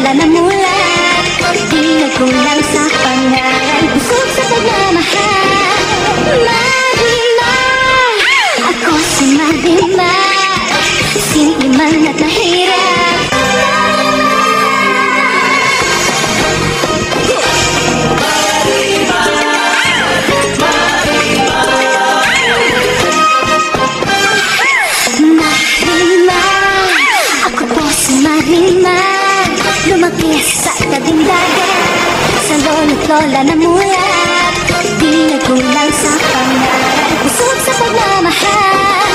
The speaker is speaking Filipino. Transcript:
lola na mulat. Di nagkulang sa pangaral, busog sa pagmamahal. Marimar, ako si Marimar, simple man at mahirap. Marimar, ako po si Marimar, lumaki sa tabing dagat, sa lolo't lola na mulat. Di nagkulang sa pangaral, busog sa pagmamahal.